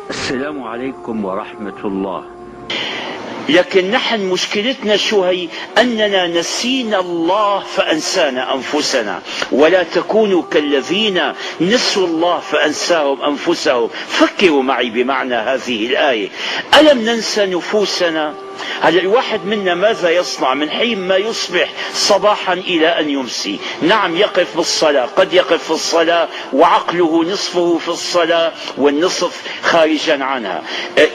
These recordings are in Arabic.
السلام عليكم ورحمة الله. لكن نحن مشكلتنا شو هي؟ أننا نسينا الله فأنسانا أنفسنا. ولا تكونوا كالذين نسوا الله فأنساهم أنفسهم. فكروا معي بمعنى هذه الآية. ألم ننسى نفوسنا؟ هذا الواحد منا ماذا يصنع من حين ما يصبح صباحا إلى أن يمسي؟ نعم، يقف بالصلاة، قد يقف في الصلاة وعقله نصفه في الصلاة والنصف خارجا عنها.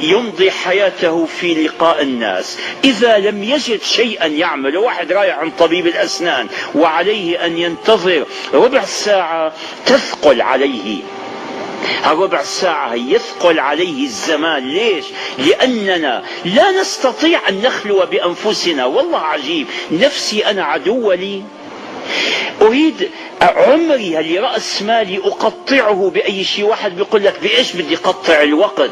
يمضي حياته في لقاء الناس. إذا لم يجد شيئا يعمل، واحد رايح عند طبيب الأسنان وعليه أن ينتظر ربع ساعة، تثقل عليه الربع ساعة، يثقل عليه الزمان. ليش؟ لأننا لا نستطيع أن نخلو بأنفسنا. والله عجيب، نفسي أنا عدو لي. أريد عمري اللي رأس مالي أقطعه بأي شيء. واحد بيقول لك بإيش بدي قطع الوقت؟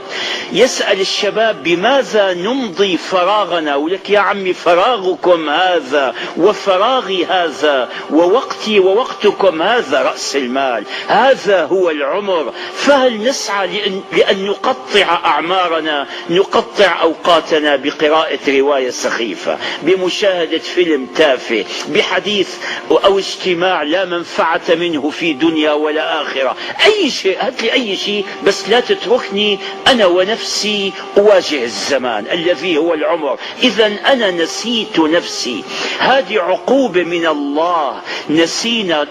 يسأل الشباب بماذا نمضي فراغنا؟ ولك يا عمي، فراغكم هذا وفراغي هذا ووقتي ووقتكم هذا رأس المال، هذا هو العمر. فهل نسعى لأن نقطع أعمارنا، نقطع أوقاتنا بقراءة رواية سخيفة، بمشاهدة فيلم تافه، بحديث أو اجتماع لا منفعة منه في دنيا ولا آخرة؟ أي شيء، هات لي أي شيء، بس لا تتركني أنا ونفسي أواجه الزمان الذي هو العمر. إذا أنا نسيت نفسي. هذه عقوبة من الله.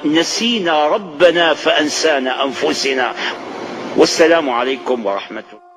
نسينا ربنا فأنسانا أنفسنا. والسلام عليكم ورحمة الله.